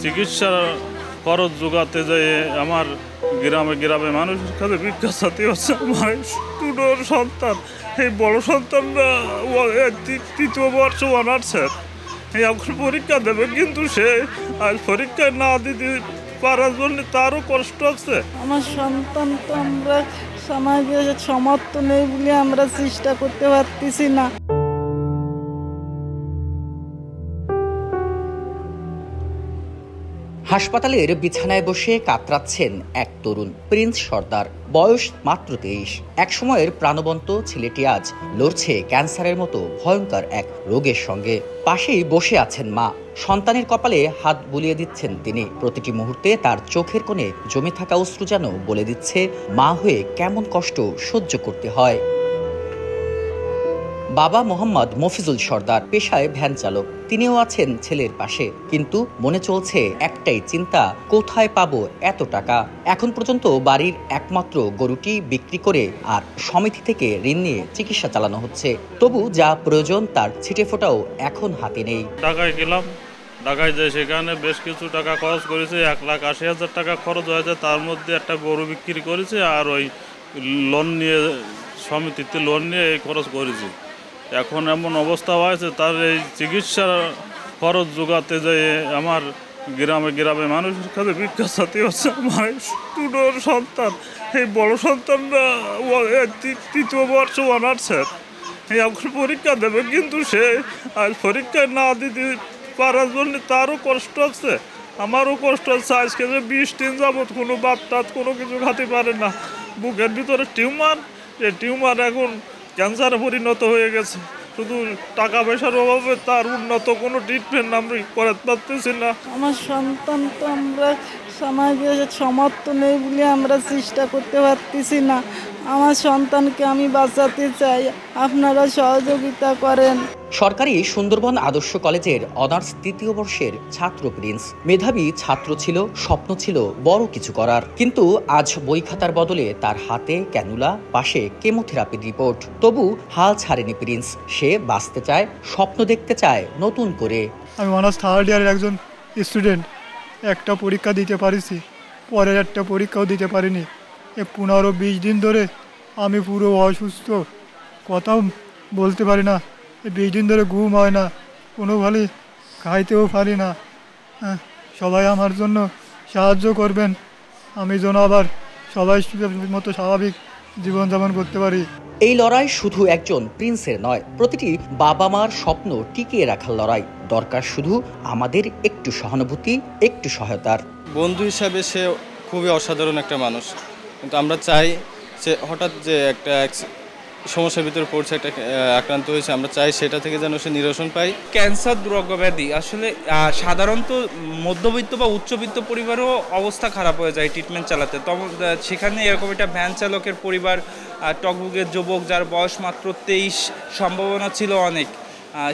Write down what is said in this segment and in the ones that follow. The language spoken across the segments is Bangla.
চিকিৎসার খরচ জোগাতে যেয়ে আমার গ্রামে গ্রামে মানুষের কাছে ভিক্ষা চাইতে হচ্ছে। আমার দুটো সন্তান, এই বড় সন্তানরা তৃতীয় বর্ষ অনার্সের, এই এখন পরীক্ষা দেবে, কিন্তু সে আজ পরীক্ষা না দিতে পারার জন্য তারও কষ্ট আছে। আমার সন্তান তো আমরা সমাজে সমর্থ নেই বলে আমরা চেষ্টা করতে পারতেছি না। হাসপাতালের বিছানায় বসে কাতরাচ্ছেন এক তরুণ প্রিন্স সর্দার, বয়স মাত্র 23। এক সময়ের প্রাণবন্ত ছেলেটি আজ লড়ছে ক্যান্সারের মতো ভয়ঙ্কর এক রোগের সঙ্গে। পাশেই বসে আছেন মা, সন্তানের কপালে হাত বুলিয়ে দিচ্ছেন তিনি। প্রতিটি মুহূর্তে তার চোখের কোণে জমে থাকা অশ্রু যেন বলে দিচ্ছে মা হয়ে কেমন কষ্ট সহ্য করতে হয়। বাবা মোহাম্মদ মফিজুল সর্দার পেশায় ভ্যান চালক, তিনিও আছেন ছেলের পাশে, কিন্তু মনে চলছে একটাই চিন্তা, কোথায় পাবো এত টাকা। এখন পর্যন্ত বাড়ির একমাত্র গরুটি বিক্রি করে আর সমিতি থেকে ঋণ নিয়ে চিকিৎসা চালানো হচ্ছে। তবু যা প্রয়োজন তার ছিটে ফোটাও এখন হাতে নেই। ঢাকায় গেলাম, ঢাকায় যে সেখানে বেশ কিছু টাকা খরচ করেছে, 1,80,000 টাকা খরচ হয়েছে। তার মধ্যে একটা গরু বিক্রি করেছে আর ওই লোন নিয়ে, সমিতিতে লোন নিয়ে এই খরচ করেছি। এখন এমন অবস্থা হয়েছে, তার এই চিকিৎসার খরচ জোগাতে যেয়ে আমার গ্রামে গ্রামে মানুষের কাছে ভিক্ষা চাইতে হচ্ছে। আমার দুটো সন্তান, এই বড় সন্তানরা তৃতীয় বর্ষ অনার্সের, এই এখন পরীক্ষা দেবে, কিন্তু সে আজ পরীক্ষা না দিতে পারার জন্য তারও কষ্ট আছে, আমারও কষ্ট আছে। আজকে যে 20 দিন যাবৎ কোনো ভাত টাত কোনো কিছু খেতে পারে না। বুকের ভিতরে টিউমার, এই টিউমার এখন ক্যান্সারে পরিণত হয়ে গেছে। শুধু টাকা পয়সার অভাবে তার উন্নত কোনো ট্রিটমেন্ট আমরা করাতে পারতেছি না। আমার সন্তান তো আমরা সমাজে সমর্থ নেই বলে আমরা চেষ্টা করতে পারতেছি না। আমার সন্তানকে আমি বাঁচাতে চাই, আপনারা সহযোগিতা করেন। সরকারি সুন্দরবন আদর্শ কলেজের অনার্স 3য় বর্ষের ছাত্র প্রিন্স। মেধাবী ছাত্র ছিল, স্বপ্ন ছিল বড় কিছু করার, কিন্তু আজ বই খাতার বদলে তার হাতে ক্যানুলা, পাশে কেমোথেরাপির রিপোর্ট। তবু হাল ছাড়েনি প্রিন্স, সে বাঁচতে চায়, স্বপ্ন দেখতে চায় নতুন করে। আমি অনার্স 3rd ইয়ারের একজন স্টুডেন্ট, একটা পরীক্ষা দিতে পারিছি, পরের একটা পরীক্ষাও দিতে পারিনি। 15-20 দিন ধরে আমি পুরো অসুস্থ, কথাও বলতে পারি না। 20 দিন ধরে ঘুম হয় না, কোনোভাবেই খাইতেও পারি না। সবাই আমার জন্য সাহায্য করবেন, আমি যেন আবার সবাই মতো স্বাভাবিক জীবনযাপন করতে পারি। এই লড়াই শুধু একজন প্রিন্সের নয়, প্রতিটি বাবা মার স্বপ্ন টিকিয়ে রাখার লড়াই। দরকার শুধু আমাদের একটু সহানুভূতি, একটু সহায়তার। বন্ধু হিসাবে সে খুবই অসাধারণ একটা মানুষ, কিন্তু আমরা চাই সে হঠাৎ যে একটা সমস্যার ভিতরে পড়ছে, একটা আক্রান্ত হয়েছে, আমরা চাই সেটা থেকে যেন সে নিরসন পায়। ক্যান্সার দুরারোগ্য ব্যাধি আসলে সাধারণত মধ্যবিত্ত বা উচ্চবিত্ত পরিবারও অবস্থা খারাপ হয়ে যায় ট্রিটমেন্ট চালাতে। তখন সেখানে এরকম একটা ভ্যান চালকের পরিবার, টকবুকের যুবক যার বয়স মাত্র 23, সম্ভাবনা ছিল অনেক,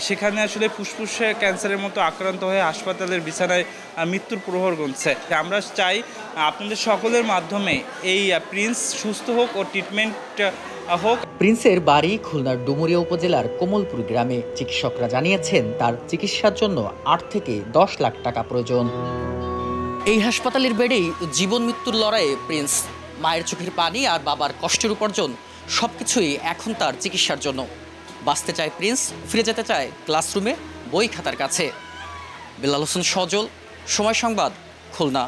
সেখানে আসলে ফুসফুসে ক্যান্সারের মতো আক্রান্ত হয়ে হাসপাতালের বিছানায় মৃত্যুর প্রহর গুনছে। আমরা চাই আপনাদের সকলের মাধ্যমে এই প্রিন্স সুস্থ হোক ও ট্রিটমেন্ট হোক। প্রিন্সের বাড়ি খুলনার ডুমুরিয়া উপজেলার কোমলপুর গ্রামে। চিকিৎসকরা জানিয়েছেন তার চিকিৎসার জন্য 8 থেকে 10 লাখ টাকা প্রয়োজন। এই হাসপাতালের বেডেই জীবন মৃত্যুর লড়াইয়ে প্রিন্স। মায়ের চোখের পানি আর বাবার কষ্টের উপার্জন সবকিছুই এখন তার চিকিৎসার জন্য। বাঁচতে চায় প্রিন্স, ফিরে যেতে চায় ক্লাসরুমে, বই খাতার কাছে। বেলাল হোসেন সজল, সময় সংবাদ, খুলনা।